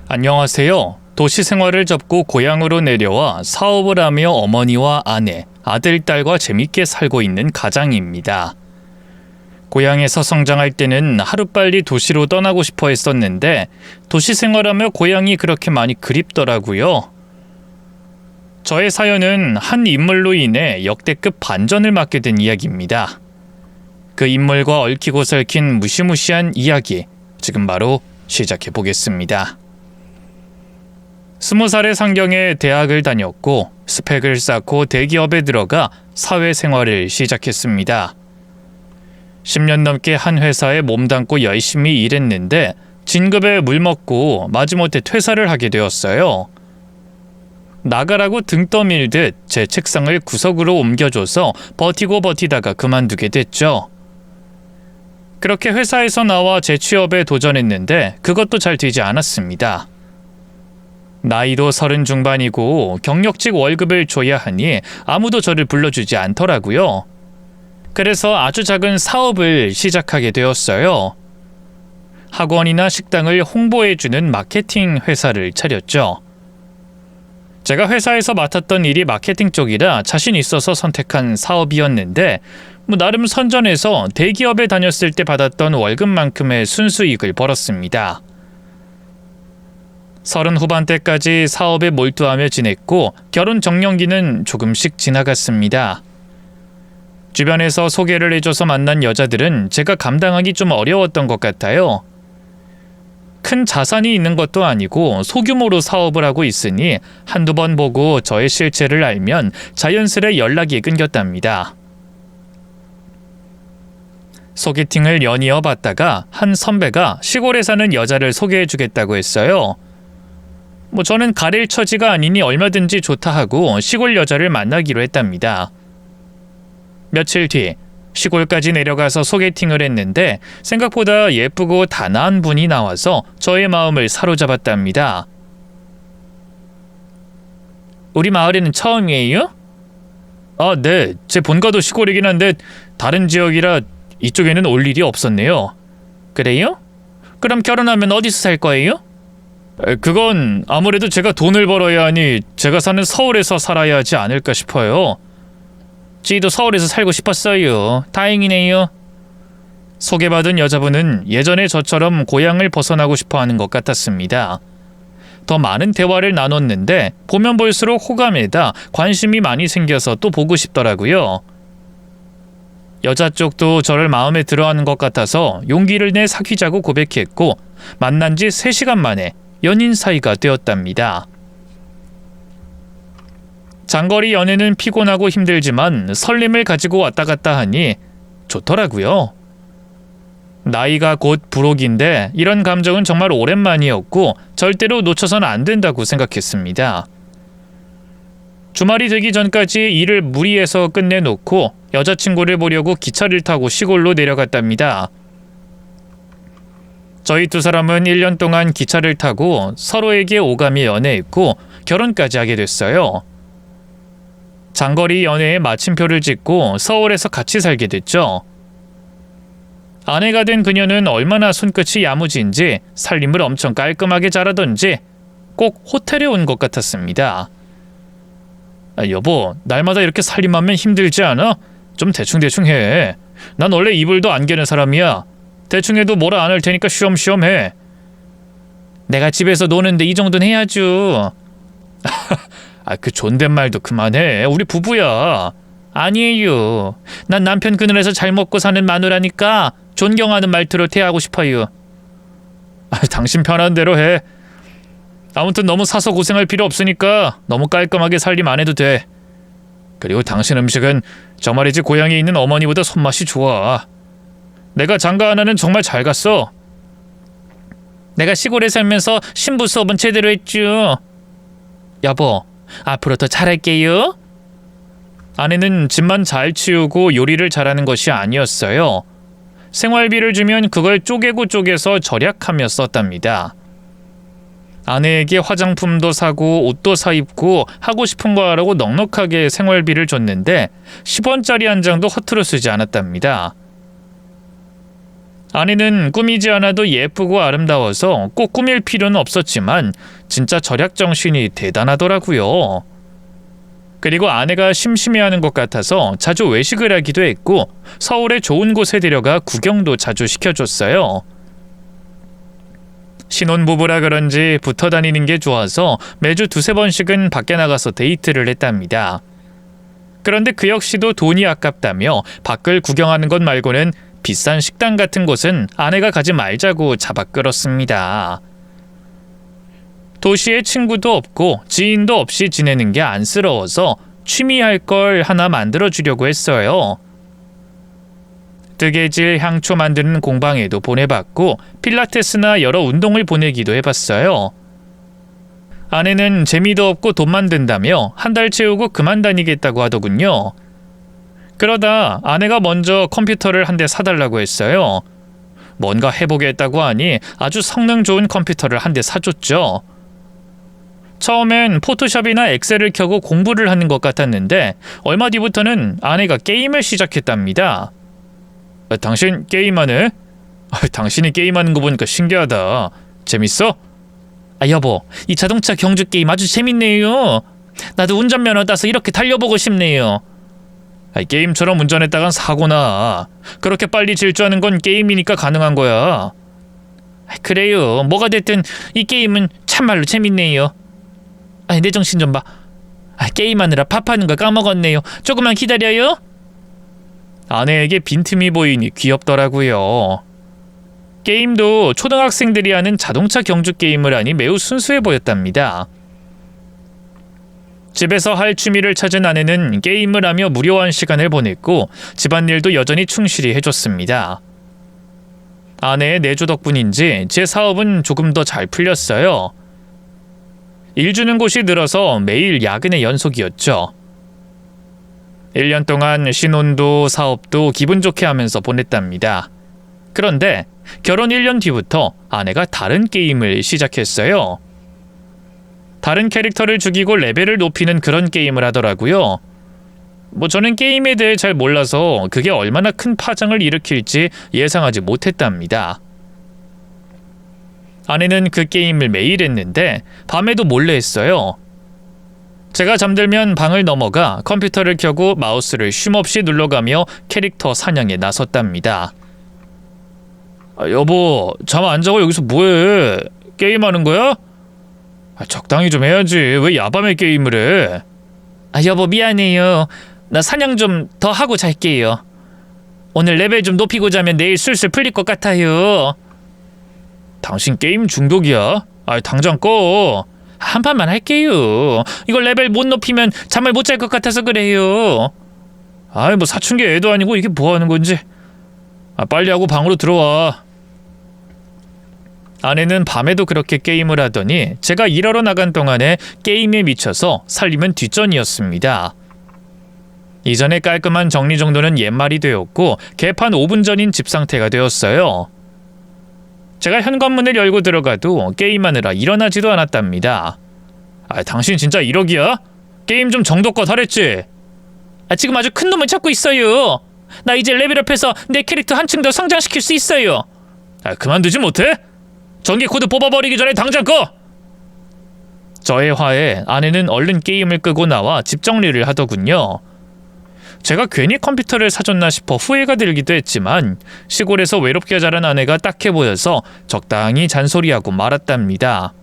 안녕하세요. 도시 생활을 접고 고향으로 내려와 사업을 하며 어머니와 아내, 아들, 딸과 재밌게 살고 있는 가장입니다. 고향에서 성장할 때는 하루빨리 도시로 떠나고 싶어 했었는데 도시 생활하며 고향이 그렇게 많이 그립더라고요. 저의 사연은 한 인물로 인해 역대급 반전을 맞게 된 이야기입니다. 그 인물과 얽히고 설킨 무시무시한 이야기, 지금 바로 시작해 보겠습니다. 20살의 상경에 대학을 다녔고 스펙을 쌓고 대기업에 들어가 사회생활을 시작했습니다. 10년 넘게 한 회사에 몸담고 열심히 일했는데 진급에 물먹고 마지못해 퇴사를 하게 되었어요. 나가라고 등 떠밀듯 제 책상을 구석으로 옮겨줘서 버티고 버티다가 그만두게 됐죠. 그렇게 회사에서 나와 재취업에 도전했는데 그것도 잘 되지 않았습니다. 나이도 30 중반이고 경력직 월급을 줘야 하니 아무도 저를 불러주지 않더라고요. 그래서 아주 작은 사업을 시작하게 되었어요. 학원이나 식당을 홍보해주는 마케팅 회사를 차렸죠. 제가 회사에서 맡았던 일이 마케팅 쪽이라 자신 있어서 선택한 사업이었는데 나름 선전해서 대기업에 다녔을 때 받았던 월급만큼의 순수익을 벌었습니다. 30 후반대까지 사업에 몰두하며 지냈고 결혼 정년기는 조금씩 지나갔습니다. 주변에서 소개를 해줘서 만난 여자들은 제가 감당하기 좀 어려웠던 것 같아요. 큰 자산이 있는 것도 아니고 소규모로 사업을 하고 있으니 한두 번 보고 저의 실체를 알면 자연스레 연락이 끊겼답니다. 소개팅을 연이어 받다가 한 선배가 시골에 사는 여자를 소개해주겠다고 했어요. 저는 가릴 처지가 아니니 얼마든지 좋다 하고 시골 여자를 만나기로 했답니다. 며칠 뒤 시골까지 내려가서 소개팅을 했는데 생각보다 예쁘고 단아한 분이 나와서 저의 마음을 사로잡았답니다. 우리 마을에는 처음이에요? 네. 제 본가도 시골이긴 한데 다른 지역이라 이쪽에는 올 일이 없었네요. 그래요? 그럼 결혼하면 어디서 살 거예요? 그건 아무래도 제가 돈을 벌어야 하니 제가 사는 서울에서 살아야 하지 않을까 싶어요. 지도 서울에서 살고 싶었어요. 다행이네요. 소개받은 여자분은 예전에 저처럼 고향을 벗어나고 싶어하는 것 같았습니다. 더 많은 대화를 나눴는데 보면 볼수록 호감에다 관심이 많이 생겨서 또 보고 싶더라고요. 여자 쪽도 저를 마음에 들어하는 것 같아서 용기를 내 사귀자고 고백했고 만난 지 3시간 만에 연인 사이가 되었답니다. 장거리 연애는 피곤하고 힘들지만 설렘을 가지고 왔다 갔다 하니 좋더라고요. 나이가 곧 불혹인데 이런 감정은 정말 오랜만이었고 절대로 놓쳐서는 안 된다고 생각했습니다. 주말이 되기 전까지 일을 무리해서 끝내놓고 여자친구를 보려고 기차를 타고 시골로 내려갔답니다. 저희 두 사람은 1년 동안 기차를 타고 서로에게 오감이 연애했고 결혼까지 하게 됐어요. 장거리 연애에 마침표를 찍고 서울에서 같이 살게 됐죠. 아내가 된 그녀는 얼마나 손끝이 야무진지 살림을 엄청 깔끔하게 잘하던지 꼭 호텔에 온 것 같았습니다. 여보, 날마다 이렇게 살림하면 힘들지 않아? 좀 대충대충 해. 난 원래 이불도 안 개는 사람이야. 대충 해도 뭐라 안 할 테니까 쉬엄쉬엄 해. 내가 집에서 노는데 이 정도는 해야죠. 그 존댓말도 그만해. 우리 부부야. 아니에요. 난 남편 그늘에서 잘 먹고 사는 마누라니까 존경하는 말투로 대하고 싶어요. 당신 편한 대로 해. 아무튼 너무 사서 고생할 필요 없으니까 너무 깔끔하게 살림 안 해도 돼. 그리고 당신 음식은 저 말이지 고향에 있는 어머니보다 손맛이 좋아. 내가 장가 하나는 정말 잘 갔어. 내가 시골에 살면서 신부 수업은 제대로 했죠. 여보, 앞으로 더 잘할게요. 아내는 집만 잘 치우고 요리를 잘하는 것이 아니었어요. 생활비를 주면 그걸 쪼개고 쪼개서 절약하며 썼답니다. 아내에게 화장품도 사고 옷도 사입고 하고 싶은 거 하라고 넉넉하게 생활비를 줬는데 10원짜리 한 장도 허투루 쓰지 않았답니다. 아내는 꾸미지 않아도 예쁘고 아름다워서 꼭 꾸밀 필요는 없었지만 진짜 절약 정신이 대단하더라고요. 그리고 아내가 심심해하는 것 같아서 자주 외식을 하기도 했고 서울의 좋은 곳에 데려가 구경도 자주 시켜줬어요. 신혼부부라 그런지 붙어 다니는 게 좋아서 매주 두세 번씩은 밖에 나가서 데이트를 했답니다. 그런데 그 역시도 돈이 아깝다며 밖을 구경하는 것 말고는 비싼 식당 같은 곳은 아내가 가지 말자고 잡아 끌었습니다. 도시에 친구도 없고 지인도 없이 지내는 게 안쓰러워서 취미할 걸 하나 만들어주려고 했어요. 뜨개질 향초 만드는 공방에도 보내봤고 필라테스나 여러 운동을 보내기도 해봤어요. 아내는 재미도 없고 돈만 든다며 한 달 채우고 그만 다니겠다고 하더군요. 그러다 아내가 먼저 컴퓨터를 한 대 사달라고 했어요. 뭔가 해보겠다고 하니 아주 성능 좋은 컴퓨터를 한 대 사줬죠. 처음엔 포토샵이나 엑셀을 켜고 공부를 하는 것 같았는데 얼마 뒤부터는 아내가 게임을 시작했답니다. 당신 게임하네? 당신이 게임하는 거 보니까 신기하다. 재밌어? 여보, 이 자동차 경주 게임 아주 재밌네요. 나도 운전면허 따서 이렇게 달려보고 싶네요. 게임처럼 운전했다간 사고나. 그렇게 빨리 질주하는 건 게임이니까 가능한 거야. 그래요. 뭐가 됐든 이 게임은 참말로 재밌네요. 내 정신 좀 봐. 게임하느라 밥하는 거 까먹었네요. 조금만 기다려요. 아내에게 빈틈이 보이니 귀엽더라고요. 게임도 초등학생들이 하는 자동차 경주 게임을 하니 매우 순수해 보였답니다. 집에서 할 취미를 찾은 아내는 게임을 하며 무료한 시간을 보냈고 집안일도 여전히 충실히 해줬습니다. 아내의 내조 덕분인지 제 사업은 조금 더 잘 풀렸어요. 일 주는 곳이 늘어서 매일 야근의 연속이었죠. 1년 동안 신혼도 사업도 기분 좋게 하면서 보냈답니다. 그런데 결혼 1년 뒤부터 아내가 다른 게임을 시작했어요. 다른 캐릭터를 죽이고 레벨을 높이는 그런 게임을 하더라고요. 저는 게임에 대해 잘 몰라서 그게 얼마나 큰 파장을 일으킬지 예상하지 못했답니다. 아내는 그 게임을 매일 했는데 밤에도 몰래 했어요. 제가 잠들면 방을 넘어가 컴퓨터를 켜고 마우스를 쉼없이 눌러가며 캐릭터 사냥에 나섰답니다. 여보, 잠 안 자고 여기서 뭐해? 게임하는 거야? 적당히 좀 해야지. 왜 야밤에 게임을 해? 여보, 미안해요. 나 사냥 좀 더 하고 잘게요. 오늘 레벨 좀 높이고 자면 내일 술술 풀릴 것 같아요. 당신 게임 중독이야? 당장 꺼. 한 판만 할게요. 이걸 레벨 못 높이면 잠을 못 잘 것 같아서 그래요. 사춘기 애도 아니고 이게 뭐 하는 건지. 빨리 하고 방으로 들어와. 아내는 밤에도 그렇게 게임을 하더니 제가 일하러 나간 동안에 게임에 미쳐서 살림은 뒷전이었습니다. 이전에 깔끔한 정리정돈은 옛말이 되었고 개판 5분 전인 집 상태가 되었어요. 제가 현관문을 열고 들어가도 게임하느라 일어나지도 않았답니다. 당신 진짜 1억이야? 게임 좀 정도껏 하랬지? 지금 아주 큰 놈을 찾고 있어요. 나 이제 레벨업해서 내 캐릭터 한층 더 성장시킬 수 있어요. 그만두지 못해? 전기 코드 뽑아버리기 전에 당장 꺼! 저의 화에 아내는 얼른 게임을 끄고 나와 집 정리를 하더군요. 제가 괜히 컴퓨터를 사줬나 싶어 후회가 들기도 했지만 시골에서 외롭게 자란 아내가 딱해 보여서 적당히 잔소리하고 말았답니다.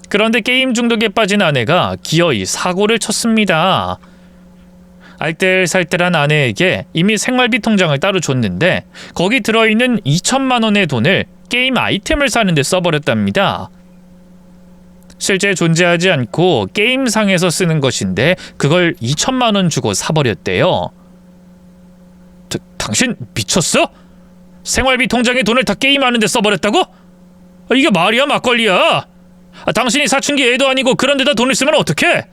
그런데 게임 중독에 빠진 아내가 기어이 사고를 쳤습니다. 알뜰살뜰한 아내에게 이미 생활비 통장을 따로 줬는데 거기 들어있는 2천만 원의 돈을 게임 아이템을 사는 데 써버렸답니다. 실제 존재하지 않고 게임상에서 쓰는 것인데 그걸 2천만 원 주고 사버렸대요. 당신 미쳤어? 생활비 통장에 돈을 다 게임하는 데 써버렸다고? 이게 말이야 막걸리야? 당신이 사춘기 애도 아니고 그런 데다 돈을 쓰면 어떡해?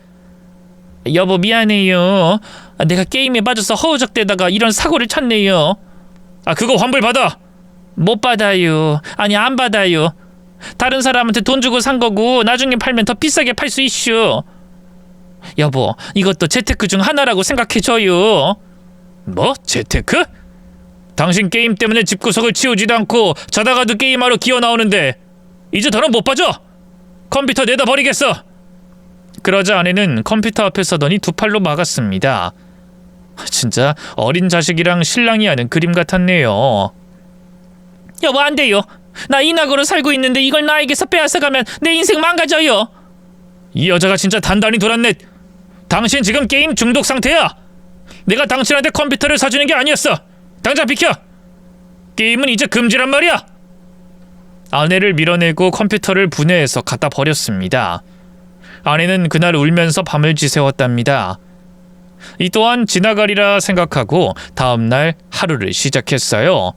여보, 미안해요. 내가 게임에 빠져서 허우적대다가 이런 사고를 쳤네요. 그거 환불받아. 못 받아요. 아니, 안 받아요. 다른 사람한테 돈 주고 산 거고 나중에 팔면 더 비싸게 팔 수 있슈. 여보, 이것도 재테크 중 하나라고 생각해줘요. 뭐? 재테크? 당신 게임 때문에 집구석을 치우지도 않고 자다가도 게임하러 기어 나오는데 이제 더는 못 봐줘. 컴퓨터 내다 버리겠어. 그러자 아내는 컴퓨터 앞에 서더니 두 팔로 막았습니다. 진짜 어린 자식이랑 신랑이 하는 그림 같았네요. 여보, 안 돼요. 나 이낙으로 살고 있는데 이걸 나에게서 빼앗아가면 내 인생 망가져요. 이 여자가 진짜 단단히 돌았네. 당신 지금 게임 중독 상태야. 내가 당신한테 컴퓨터를 사주는 게 아니었어. 당장 비켜. 게임은 이제 금지란 말이야. 아내를 밀어내고 컴퓨터를 분해해서 갖다 버렸습니다. 아내는 그날 울면서 밤을 지새웠답니다. 이 또한 지나가리라 생각하고 다음날 하루를 시작했어요.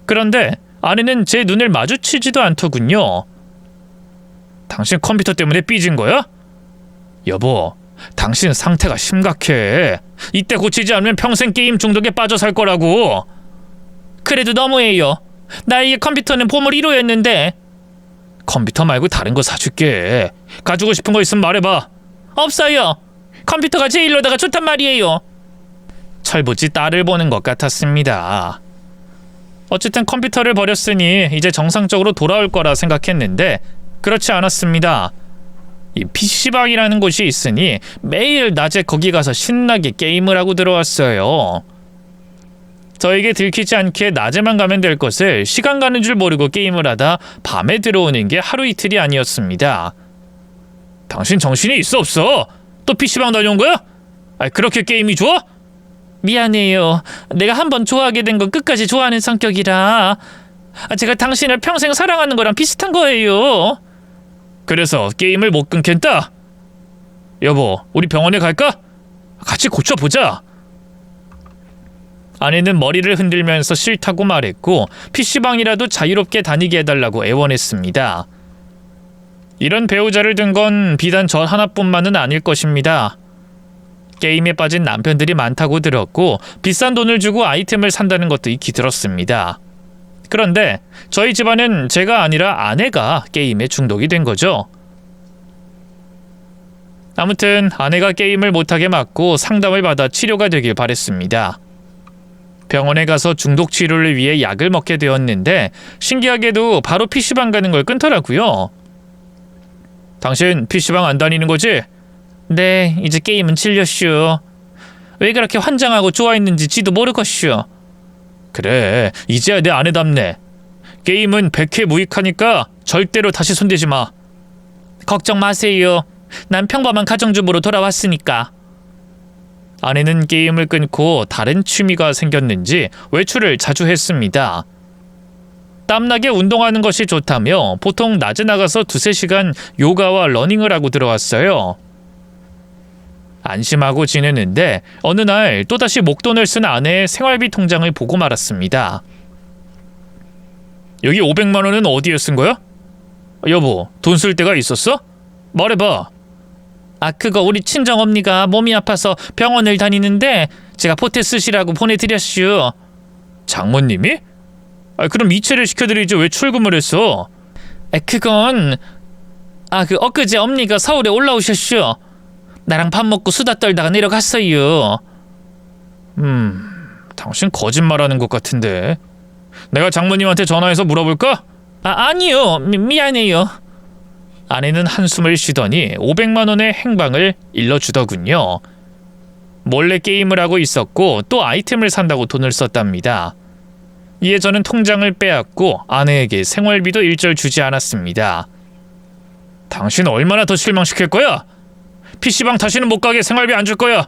그런데 아내는 제 눈을 마주치지도 않더군요. 당신 컴퓨터 때문에 삐진 거야? 여보, 당신 상태가 심각해. 이때 고치지 않으면 평생 게임 중독에 빠져 살 거라고. 그래도 너무해요. 나에게 컴퓨터는 보물 1호였는데. 컴퓨터 말고 다른 거 사줄게. 가지고 싶은 거 있으면 말해봐. 없어요. 컴퓨터가 제일로다가 좋단 말이에요. 철부지 딸을 보는 것 같았습니다. 어쨌든 컴퓨터를 버렸으니 이제 정상적으로 돌아올 거라 생각했는데 그렇지 않았습니다. 이 PC방이라는 곳이 있으니 매일 낮에 거기 가서 신나게 게임을 하고 들어왔어요. 저에게 들키지 않게 낮에만 가면 될 것을 시간 가는 줄 모르고 게임을 하다 밤에 들어오는 게 하루 이틀이 아니었습니다. 당신 정신이 있어 없어? 또 PC방 다녀온 거야? 그렇게 게임이 좋아? 미안해요. 내가 한번 좋아하게 된 건 끝까지 좋아하는 성격이라. 제가 당신을 평생 사랑하는 거랑 비슷한 거예요. 그래서 게임을 못 끊겠다? 여보, 우리 병원에 갈까? 같이 고쳐보자. 아내는 머리를 흔들면서 싫다고 말했고 PC방이라도 자유롭게 다니게 해달라고 애원했습니다. 이런 배우자를 둔 건 비단 저 하나뿐만은 아닐 것입니다. 게임에 빠진 남편들이 많다고 들었고 비싼 돈을 주고 아이템을 산다는 것도 익히 들었습니다. 그런데 저희 집안은 제가 아니라 아내가 게임에 중독이 된 거죠. 아무튼 아내가 게임을 못하게 막고 상담을 받아 치료가 되길 바랬습니다. 병원에 가서 중독 치료를 위해 약을 먹게 되었는데 신기하게도 바로 PC방 가는 걸 끊더라고요. 당신 PC방 안 다니는 거지? 네, 이제 게임은 질렸슈. 왜 그렇게 환장하고 좋아했는지 지도 모르겠슈. 그래, 이제야 내 아내답네. 게임은 100회 무익하니까 절대로 다시 손대지 마. 걱정 마세요. 난 평범한 가정주부로 돌아왔으니까. 아내는 게임을 끊고 다른 취미가 생겼는지 외출을 자주 했습니다. 땀나게 운동하는 것이 좋다며 보통 낮에 나가서 2-3시간 요가와 러닝을 하고 들어왔어요. 안심하고 지내는데 어느 날 또다시 목돈을 쓴 아내의 생활비 통장을 보고 말았습니다. 여기 500만 원은 어디에 쓴 거야? 여보, 돈 쓸 데가 있었어? 말해봐. 그거 우리 친정엄니가 몸이 아파서 병원을 다니는데 제가 보태 쓰시라고 보내드렸슈. 장모님이? 그럼 이체를 시켜드리지 왜 출금을 했어? 그건 엊그제 엄니가 서울에 올라오셨슈. 나랑 밥 먹고 수다 떨다가 내려갔어요. 당신 거짓말하는 것 같은데. 내가 장모님한테 전화해서 물어볼까? 아니요. 미안해요. 아내는 한숨을 쉬더니 500만 원의 행방을 일러주더군요. 몰래 게임을 하고 있었고 또 아이템을 산다고 돈을 썼답니다. 이에 저는 통장을 빼앗고 아내에게 생활비도 일절 주지 않았습니다. 당신 얼마나 더 실망시킬 거야? PC방 다시는 못 가게 생활비 안 줄 거야.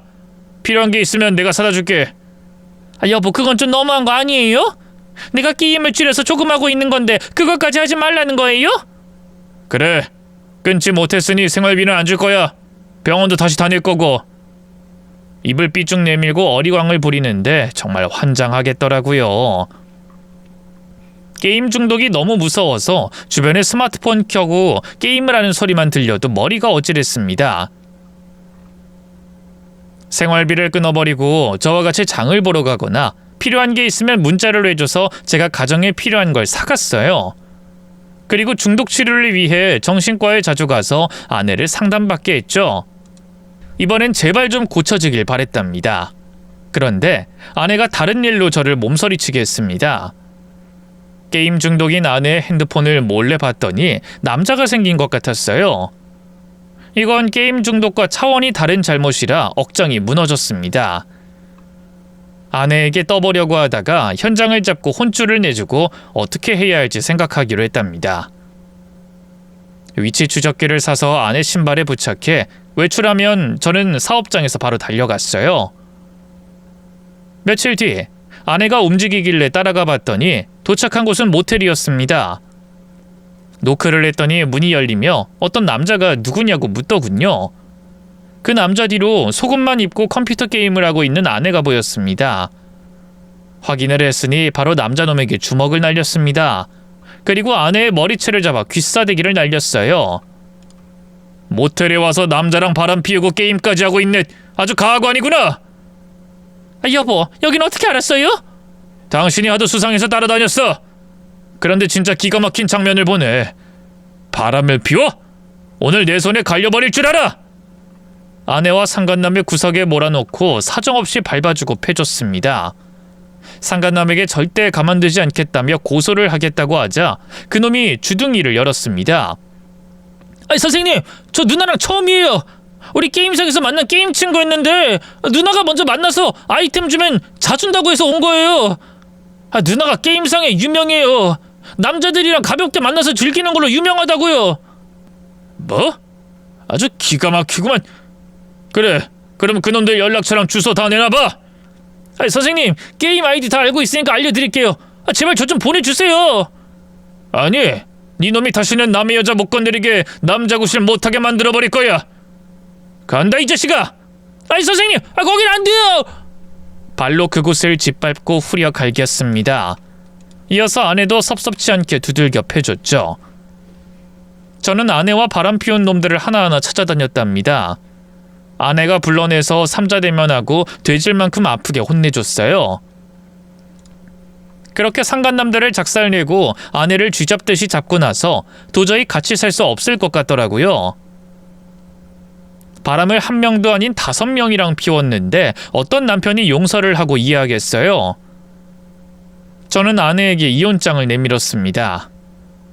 필요한 게 있으면 내가 사다 줄게. 여보, 그건 좀 너무한 거 아니에요? 내가 게임을 줄여서 조금 하고 있는 건데 그것까지 하지 말라는 거예요? 그래, 끊지 못했으니 생활비는 안 줄 거야. 병원도 다시 다닐 거고. 입을 삐쭉 내밀고 어리광을 부리는데 정말 환장하겠더라고요. 게임 중독이 너무 무서워서 주변에 스마트폰 켜고 게임을 하는 소리만 들려도 머리가 어지랬습니다. 생활비를 끊어버리고 저와 같이 장을 보러 가거나 필요한 게 있으면 문자를 해줘서 제가 가정에 필요한 걸 사갔어요. 그리고 중독 치료를 위해 정신과에 자주 가서 아내를 상담받게 했죠. 이번엔 제발 좀 고쳐지길 바랬답니다. 그런데 아내가 다른 일로 저를 몸서리치게 했습니다. 게임 중독인 아내의 핸드폰을 몰래 봤더니 남자가 생긴 것 같았어요. 이건 게임 중독과 차원이 다른 잘못이라 억장이 무너졌습니다. 아내에게 떠보려고 하다가 현장을 잡고 혼쭐을 내주고 어떻게 해야 할지 생각하기로 했답니다. 위치 추적기를 사서 아내 신발에 부착해 외출하면 저는 사업장에서 바로 달려갔어요. 며칠 뒤 아내가 움직이길래 따라가 봤더니 도착한 곳은 모텔이었습니다. 노크를 했더니 문이 열리며 어떤 남자가 누구냐고 묻더군요. 그 남자 뒤로 속옷만 입고 컴퓨터 게임을 하고 있는 아내가 보였습니다. 확인을 했으니 바로 남자놈에게 주먹을 날렸습니다. 그리고 아내의 머리채를 잡아 귀싸대기를 날렸어요. 모텔에 와서 남자랑 바람 피우고 게임까지 하고 있네. 아주 가관이구나. 여보, 여긴 어떻게 알았어요? 당신이 하도 수상해서 따라다녔어. 그런데 진짜 기가 막힌 장면을 보네. 바람을 피워? 오늘 내 손에 갈려버릴 줄 알아. 아내와 상간남을 구석에 몰아놓고 사정없이 밟아주고 패줬습니다. 상간남에게 절대 가만두지 않겠다며 고소를 하겠다고 하자 그놈이 주둥이를 열었습니다. 선생님, 저 누나랑 처음이에요. 우리 게임상에서 만난 게임 친구였는데 누나가 먼저 만나서 아이템 주면 자준다고 해서 온 거예요. 누나가 게임상에 유명해요. 남자들이랑 가볍게 만나서 즐기는 걸로 유명하다고요. 뭐? 아주 기가 막히구만. 그래, 그럼 그놈들 연락처랑 주소 다 내놔봐. 선생님, 게임 아이디 다 알고 있으니까 알려드릴게요. 제발 저 좀 보내주세요. 아니, 네 놈이 다시는 남의 여자 못 건드리게 남자 구실 못하게 만들어버릴 거야. 간다 이 자식아. 선생님, 거긴 안 돼요. 발로 그곳을 짓밟고 후려 갈겼습니다. 이어서 아내도 섭섭치 않게 두들겨 패줬죠. 저는 아내와 바람 피운 놈들을 하나하나 찾아다녔답니다. 아내가 불러내서 삼자대면하고 돼질 만큼 아프게 혼내줬어요. 그렇게 상간남들을 작살내고 아내를 쥐잡듯이 잡고 나서 도저히 같이 살 수 없을 것 같더라고요. 바람을 한 명도 아닌 5명이랑 피웠는데 어떤 남편이 용서를 하고 이해하겠어요? 저는 아내에게 이혼장을 내밀었습니다.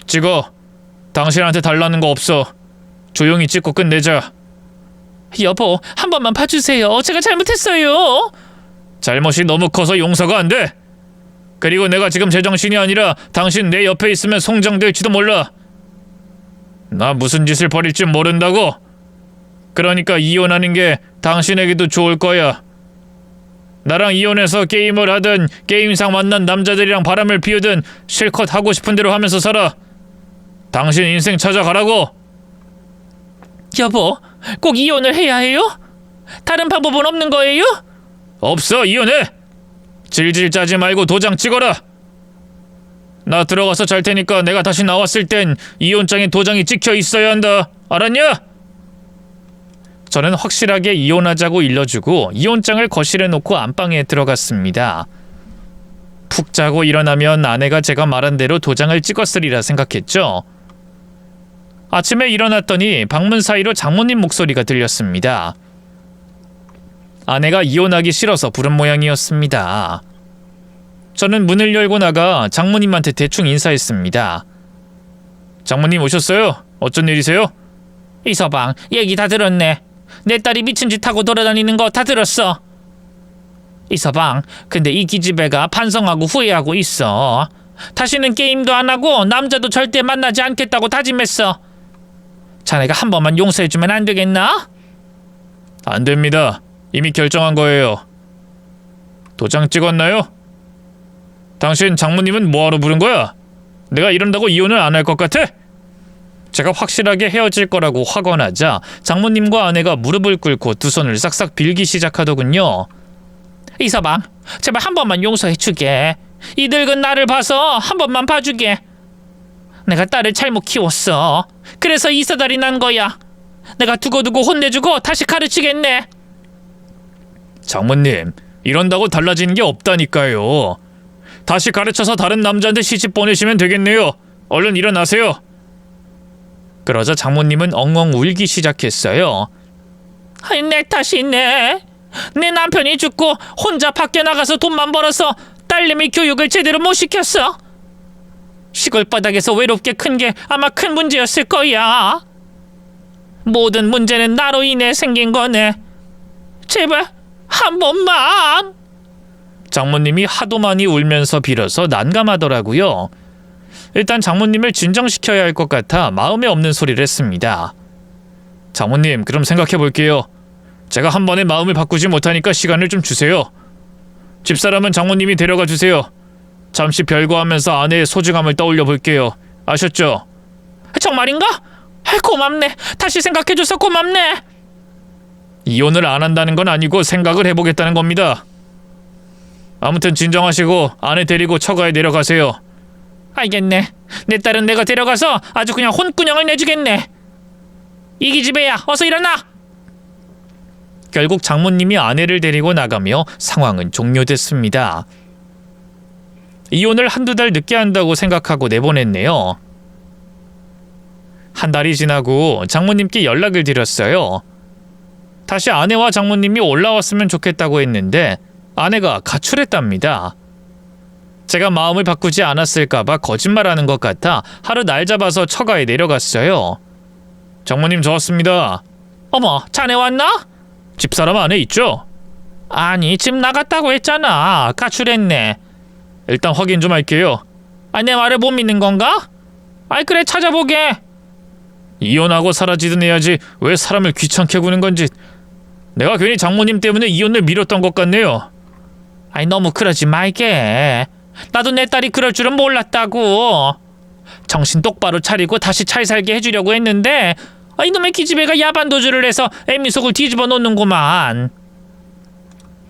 찍어. 당신한테 달라는 거 없어. 조용히 찍고 끝내자. 여보, 한 번만 봐주세요. 제가 잘못했어요. 잘못이 너무 커서 용서가 안 돼. 그리고 내가 지금 제정신이 아니라 당신 내 옆에 있으면 송장될지도 몰라. 나 무슨 짓을 벌일지 모른다고. 그러니까 이혼하는 게 당신에게도 좋을 거야. 나랑 이혼해서 게임을 하든 게임상 만난 남자들이랑 바람을 피우든 실컷 하고 싶은 대로 하면서 살아. 당신 인생 찾아가라고. 여보, 꼭 이혼을 해야 해요? 다른 방법은 없는 거예요? 없어, 이혼해. 질질 짜지 말고 도장 찍어라. 나 들어가서 잘 테니까 내가 다시 나왔을 땐 이혼장에 도장이 찍혀 있어야 한다. 알았냐? 저는 확실하게 이혼하자고 일러주고 이혼장을 거실에 놓고 안방에 들어갔습니다. 푹 자고 일어나면 아내가 제가 말한 대로 도장을 찍었으리라 생각했죠. 아침에 일어났더니 방문 사이로 장모님 목소리가 들렸습니다. 아내가 이혼하기 싫어서 부른 모양이었습니다. 저는 문을 열고 나가 장모님한테 대충 인사했습니다. 장모님 오셨어요? 어쩐 일이세요? 이서방, 얘기 다 들었네. 내 딸이 미친 짓 하고 돌아다니는 거 다 들었어. 이서방, 근데 이 기집애가 반성하고 후회하고 있어. 다시는 게임도 안 하고 남자도 절대 만나지 않겠다고 다짐했어. 자네가 한 번만 용서해주면 안 되겠나? 안 됩니다. 이미 결정한 거예요. 도장 찍었나요? 당신 장모님은 뭐하러 부른 거야? 내가 이런다고 이혼을 안 할 것 같아? 제가 확실하게 헤어질 거라고 확언하자 장모님과 아내가 무릎을 꿇고 두 손을 싹싹 빌기 시작하더군요. 이서방, 제발 한 번만 용서해주게. 이 늙은 나를 봐서 한 번만 봐주게. 내가 딸을 잘못 키웠어. 그래서 이사달이 난 거야. 내가 두고두고 혼내주고 다시 가르치겠네. 장모님, 이런다고 달라지는 게 없다니까요. 다시 가르쳐서 다른 남자한테 시집 보내시면 되겠네요. 얼른 일어나세요. 그러자 장모님은 엉엉 울기 시작했어요. 내 탓이네. 내 남편이 죽고 혼자 밖에 나가서 돈만 벌어서 딸내미 교육을 제대로 못 시켰어. 시골 바닥에서 외롭게 큰 게 아마 큰 문제였을 거야. 모든 문제는 나로 인해 생긴 거네. 제발 한 번만. 장모님이 하도 많이 울면서 빌어서 난감하더라고요. 일단 장모님을 진정시켜야 할 것 같아 마음에 없는 소리를 했습니다. 장모님, 그럼 생각해 볼게요. 제가 한 번에 마음을 바꾸지 못하니까 시간을 좀 주세요. 집사람은 장모님이 데려가 주세요. 잠시 별거하면서 아내의 소중함을 떠올려 볼게요. 아셨죠? 정말인가? 고맙네. 다시 생각해줘서 고맙네. 이혼을 안 한다는 건 아니고 생각을 해보겠다는 겁니다. 아무튼 진정하시고 아내 데리고 처가에 내려가세요. 알겠네. 내 딸은 내가 데려가서 아주 그냥 혼꾸녕을 내주겠네. 이기집애야, 어서 일어나. 결국 장모님이 아내를 데리고 나가며 상황은 종료됐습니다. 이혼을 한두 달 늦게 한다고 생각하고 내보냈네요. 한 달이 지나고 장모님께 연락을 드렸어요. 다시 아내와 장모님이 올라왔으면 좋겠다고 했는데 아내가 가출했답니다. 제가 마음을 바꾸지 않았을까봐 거짓말하는 것 같아 하루 날 잡아서 처가에 내려갔어요. 장모님, 저 왔습니다. 어머, 자네 왔나? 집사람 안에 있죠? 아니, 집 나갔다고 했잖아. 가출했네. 일단 확인 좀 할게요. 내 말을 못 믿는 건가? 그래, 찾아보게. 이혼하고 사라지든 해야지 왜 사람을 귀찮게 구는 건지. 내가 괜히 장모님 때문에 이혼을 미뤘던 것 같네요. 너무 그러지 말게. 나도 내 딸이 그럴 줄은 몰랐다고. 정신 똑바로 차리고 다시 잘 살게 해주려고 했는데 이놈의 기집애가 야반도주를 해서 애미 속을 뒤집어 놓는구만.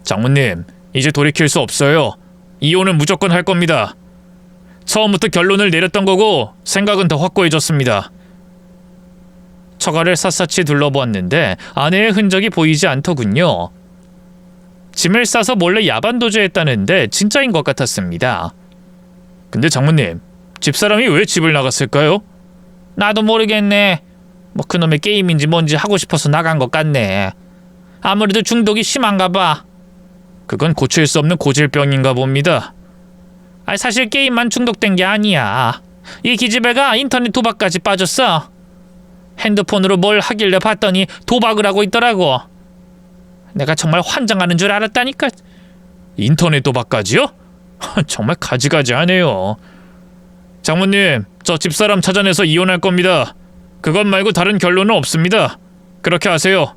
장모님, 이제 돌이킬 수 없어요. 이혼은 무조건 할 겁니다. 처음부터 결론을 내렸던 거고 생각은 더 확고해졌습니다. 처가를 샅샅이 둘러보았는데 아내의 흔적이 보이지 않더군요. 짐을 싸서 몰래 야반도주했다는데 진짜인 것 같았습니다. 근데 장모님, 집사람이 왜 집을 나갔을까요? 나도 모르겠네. 그놈의 게임인지 뭔지 하고 싶어서 나간 것 같네. 아무래도 중독이 심한가 봐. 그건 고칠 수 없는 고질병인가 봅니다. 사실 게임만 중독된 게 아니야. 이 기집애가 인터넷 도박까지 빠졌어. 핸드폰으로 뭘 하길래 봤더니 도박을 하고 있더라고. 내가 정말 환장하는 줄 알았다니까. 인터넷 도박까지요? 정말 가지가지하네요. 장모님, 저 집사람 찾아내서 이혼할 겁니다. 그것 말고 다른 결론은 없습니다. 그렇게 하세요.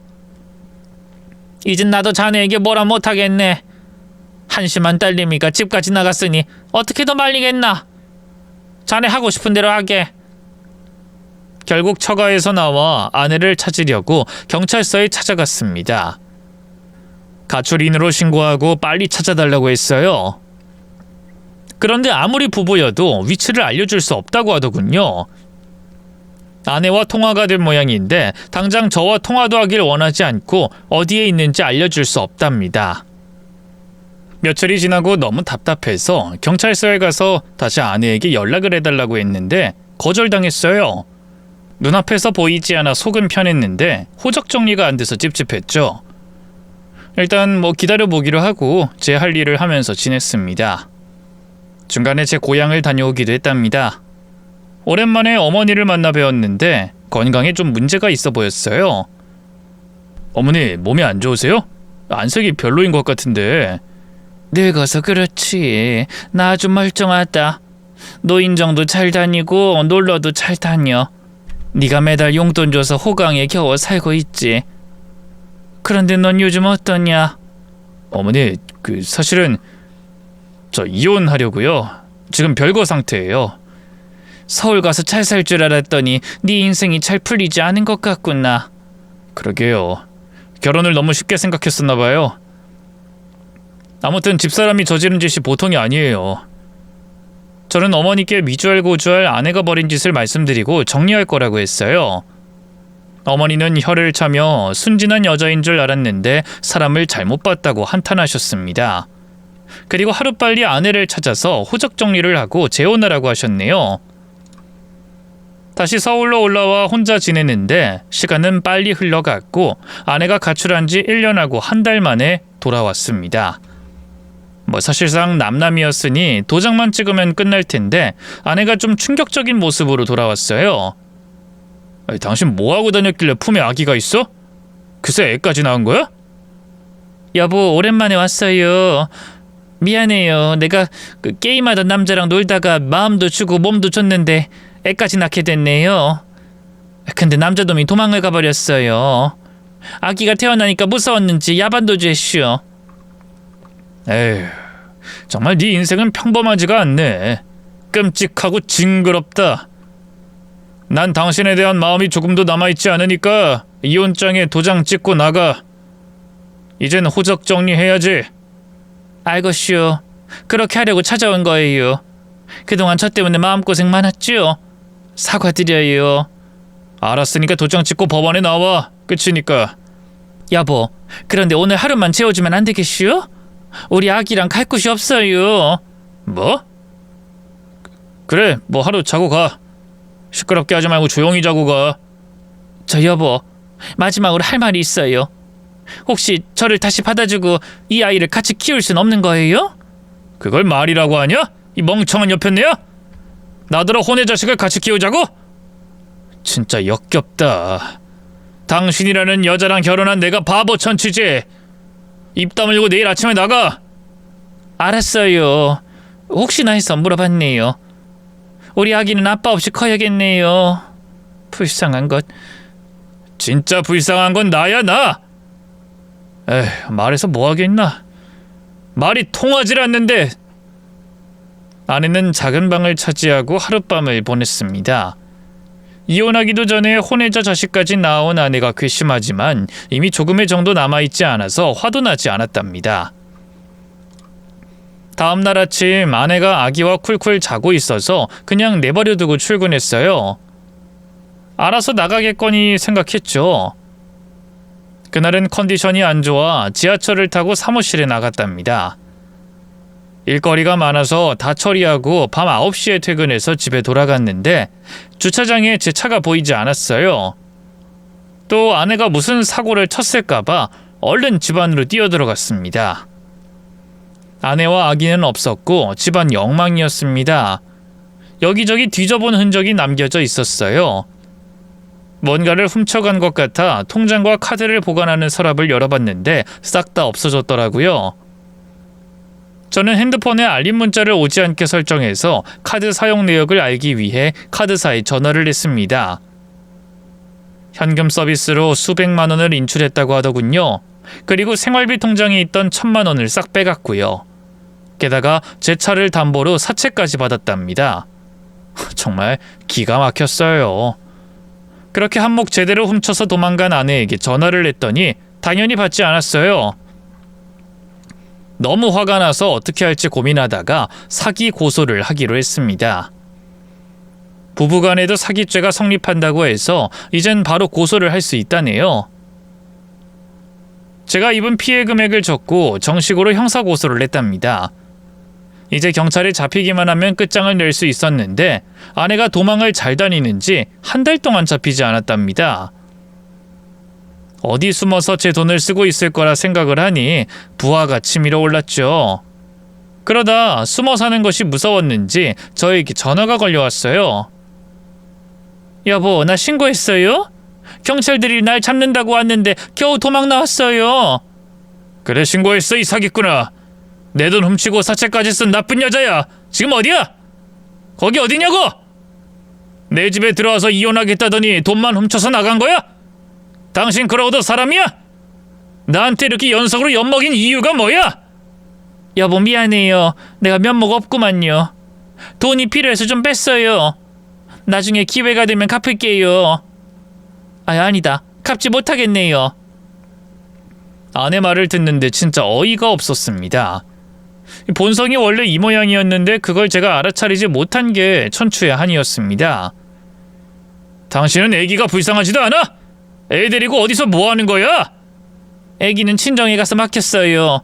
이젠 나도 자네에게 뭐라 못하겠네. 한심한 딸내미가 집까지 나갔으니 어떻게 더 말리겠나. 자네 하고 싶은 대로 하게. 결국 처가에서 나와 아내를 찾으려고 경찰서에 찾아갔습니다. 가출인으로 신고하고 빨리 찾아달라고 했어요. 그런데 아무리 부부여도 위치를 알려줄 수 없다고 하더군요. 아내와 통화가 된 모양인데 당장 저와 통화도 하길 원하지 않고 어디에 있는지 알려줄 수 없답니다. 며칠이 지나고 너무 답답해서 경찰서에 가서 다시 아내에게 연락을 해달라고 했는데 거절당했어요. 눈앞에서 보이지 않아 속은 편했는데 호적 정리가 안 돼서 찝찝했죠. 일단 기다려보기로 하고 제 할 일을 하면서 지냈습니다. 중간에 제 고향을 다녀오기도 했답니다. 오랜만에 어머니를 만나 뵈었는데 건강에 좀 문제가 있어 보였어요. 어머니, 몸이 안 좋으세요? 안색이 별로인 것 같은데. 늙어서 그렇지. 나 아주 멀쩡하다. 노인정도 잘 다니고 놀러도 잘 다녀. 네가 매달 용돈 줘서 호강에 겨워 살고 있지. 그런데 넌 요즘 어떠냐? 어머니, 사실은 저 이혼하려고요. 지금 별거 상태예요. 서울 가서 잘 살 줄 알았더니 네 인생이 잘 풀리지 않은 것 같구나. 그러게요. 결혼을 너무 쉽게 생각했었나 봐요. 아무튼 집사람이 저지른 짓이 보통이 아니에요. 저는 어머니께 미주알 고주알 아내가 벌인 짓을 말씀드리고 정리할 거라고 했어요. 어머니는 혀를 차며 순진한 여자인 줄 알았는데 사람을 잘못 봤다고 한탄하셨습니다. 그리고 하루빨리 아내를 찾아서 호적 정리를 하고 재혼하라고 하셨네요. 다시 서울로 올라와 혼자 지내는데 시간은 빨리 흘러갔고 아내가 가출한 지 1년하고 한 달 만에 돌아왔습니다. 뭐 사실상 남남이었으니 도장만 찍으면 끝날 텐데 아내가 좀 충격적인 모습으로 돌아왔어요. 아니, 당신 뭐하고 다녔길래 품에 아기가 있어? 글쎄 애까지 낳은 거야? 여보, 오랜만에 왔어요. 미안해요. 내가 그 게임하던 남자랑 놀다가 마음도 주고 몸도 줬는데 애까지 낳게 됐네요. 근데 남자놈이 도망을 가버렸어요. 아기가 태어나니까 무서웠는지 야반도주 했슈. 에휴, 정말 네 인생은 평범하지가 않네. 끔찍하고 징그럽다. 난 당신에 대한 마음이 조금도 남아있지 않으니까 이혼장에 도장 찍고 나가. 이젠 호적 정리해야지. 알겠슈. 그렇게 하려고 찾아온 거예요. 그동안 저 때문에 마음고생 많았죠? 사과드려요. 알았으니까 도장 찍고 법원에 나와. 끝이니까. 여보, 그런데 오늘 하루만 재워주면 안 되겠슈? 우리 아기랑 갈 곳이 없어요. 뭐? 그래, 뭐 하루 자고 가. 시끄럽게 하지 말고 조용히 자고 가. 저 여보, 마지막으로 할 말이 있어요. 혹시 저를 다시 받아주고 이 아이를 같이 키울 순 없는 거예요? 그걸 말이라고 하냐? 이 멍청한 여편네야? 나더러 혼의 자식을 같이 키우자고? 진짜 역겹다. 당신이라는 여자랑 결혼한 내가 바보 천치지. 입 다물고 내일 아침에 나가. 알았어요. 혹시나 해서 물어봤네요. 우리 아기는 아빠 없이 커야겠네요. 불쌍한 것. 진짜 불쌍한 건 나야 나. 에휴, 말해서 뭐 하겠나. 말이 통하질 않는데. 아내는 작은 방을 차지하고 하룻밤을 보냈습니다. 이혼하기도 전에 혼외자 자식까지 낳아온 아내가 괘씸하지만 이미 조금의 정도 남아있지 않아서 화도 나지 않았답니다. 다음 날 아침 아내가 아기와 쿨쿨 자고 있어서 그냥 내버려두고 출근했어요. 알아서 나가겠거니 생각했죠. 그날은 컨디션이 안 좋아 지하철을 타고 사무실에 나갔답니다. 일거리가 많아서 다 처리하고 밤 9시에 퇴근해서 집에 돌아갔는데 주차장에 제 차가 보이지 않았어요. 또 아내가 무슨 사고를 쳤을까봐 얼른 집 안으로 뛰어들어갔습니다. 아내와 아기는 없었고 집안 엉망이었습니다. 여기저기 뒤져본 흔적이 남겨져 있었어요. 뭔가를 훔쳐간 것 같아 통장과 카드를 보관하는 서랍을 열어봤는데 싹 다 없어졌더라고요. 저는 핸드폰에 알림 문자를 오지 않게 설정해서 카드 사용 내역을 알기 위해 카드사에 전화를 했습니다. 현금 서비스로 수백만 원을 인출했다고 하더군요. 그리고 생활비 통장에 있던 1,000만 원을 싹 빼갔고요. 게다가 제 차를 담보로 사채까지 받았답니다. 정말 기가 막혔어요. 그렇게 한몫 제대로 훔쳐서 도망간 아내에게 전화를 했더니 당연히 받지 않았어요. 너무 화가 나서 어떻게 할지 고민하다가 사기 고소를 하기로 했습니다. 부부간에도 사기죄가 성립한다고 해서 이젠 바로 고소를 할 수 있다네요. 제가 입은 피해 금액을 적고 정식으로 형사고소를 했답니다. 이제 경찰에 잡히기만 하면 끝장을 낼 수 있었는데 아내가 도망을 잘 다니는지 한 달 동안 잡히지 않았답니다. 어디 숨어서 제 돈을 쓰고 있을 거라 생각을 하니 부하가 치밀어 올랐죠. 그러다 숨어 사는 것이 무서웠는지 저에게 전화가 걸려왔어요. 여보, 나 신고했어요? 경찰들이 날 잡는다고 왔는데 겨우 도망 나왔어요. 그래, 신고했어 이 사기꾼아. 내 돈 훔치고 사채까지 쓴 나쁜 여자야. 지금 어디야? 거기 어디냐고? 내 집에 들어와서 이혼하겠다더니 돈만 훔쳐서 나간 거야? 당신 그러고도 사람이야? 나한테 이렇게 연속으로 엿먹인 이유가 뭐야? 여보, 미안해요. 내가 면목 없구만요. 돈이 필요해서 좀 뺐어요. 나중에 기회가 되면 갚을게요. 아니다. 갚지 못하겠네요. 아내 말을 듣는데 진짜 어이가 없었습니다. 본성이 원래 이 모양이었는데 그걸 제가 알아차리지 못한 게 천추의 한이었습니다. 당신은 애기가 불쌍하지도 않아? 애 데리고 어디서 뭐 하는 거야? 애기는 친정에 가서 맡겼어요.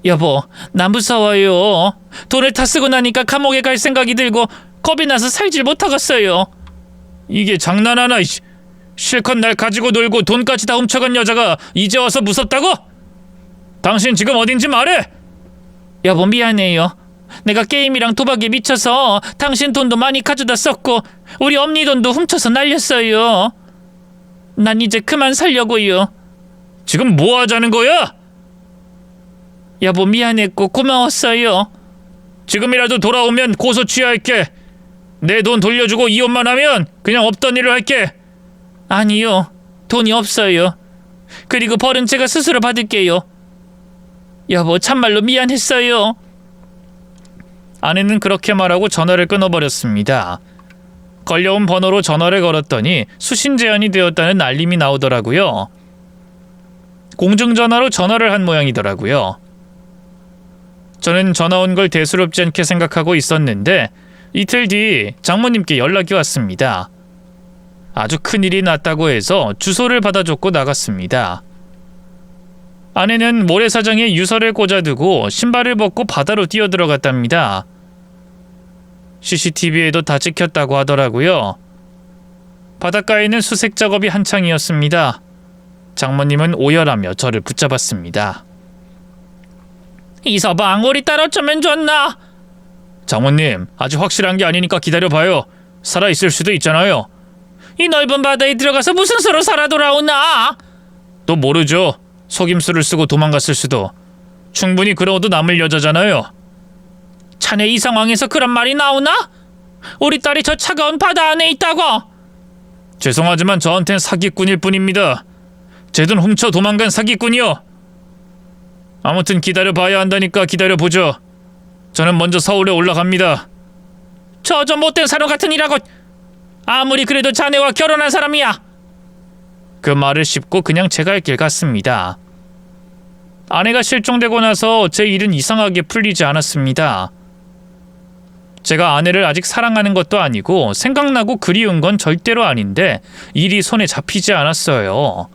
여보, 나 무서워요. 돈을 다 쓰고 나니까 감옥에 갈 생각이 들고 겁이 나서 살질 못하겠어요. 이게 장난하나? 이씨. 실컷 날 가지고 놀고 돈까지 다 훔쳐간 여자가 이제 와서 무섭다고? 당신 지금 어딘지 말해! 여보 미안해요. 내가 게임이랑 도박에 미쳐서 당신 돈도 많이 가져다 썼고 우리 엄니 돈도 훔쳐서 날렸어요. 난 이제 그만 살려고요. 지금 뭐 하자는 거야? 여보 미안했고 고마웠어요. 지금이라도 돌아오면 고소 취하할게. 내 돈 돌려주고 이혼만 하면 그냥 없던 일을 할게. 아니요. 돈이 없어요. 그리고 벌은 제가 스스로 받을게요. 여보 참말로 미안했어요. 아내는 그렇게 말하고 전화를 끊어버렸습니다. 걸려온 번호로 전화를 걸었더니 수신 제한이 되었다는 알림이 나오더라고요. 공중전화로 전화를 한 모양이더라고요. 저는 전화 온 걸 대수롭지 않게 생각하고 있었는데 이틀 뒤 장모님께 연락이 왔습니다. 아주 큰일이 났다고 해서 주소를 받아줬고 나갔습니다. 아내는 모래사장에 유서를 꽂아두고 신발을 벗고 바다로 뛰어들어갔답니다. CCTV에도 다 찍혔다고 하더라고요. 바닷가에는 수색 작업이 한창이었습니다. 장모님은 오열하며 저를 붙잡았습니다. 이서방 우리 딸 어쩌면 좋나? 장모님, 아직 확실한 게 아니니까 기다려봐요. 살아있을 수도 있잖아요. 이 넓은 바다에 들어가서 무슨 수로 살아 돌아오나? 또 모르죠. 속임수를 쓰고 도망갔을 수도. 충분히 그러고도 남을 여자잖아요. 자네 이 상황에서 그런 말이 나오나? 우리 딸이 저 차가운 바다 안에 있다고? 죄송하지만 저한텐 사기꾼일 뿐입니다. 제 돈 훔쳐 도망간 사기꾼이요. 아무튼 기다려봐야 한다니까 기다려보죠. 저는 먼저 서울에 올라갑니다. 저 못된 사람 같은 이라고. 아무리 그래도 자네와 결혼한 사람이야. 그 말을 씹고 그냥 제 갈 길 갔습니다. 아내가 실종되고 나서 제 일은 이상하게 풀리지 않았습니다. 제가 아내를 아직 사랑하는 것도 아니고 생각나고 그리운 건 절대로 아닌데 일이 손에 잡히지 않았어요.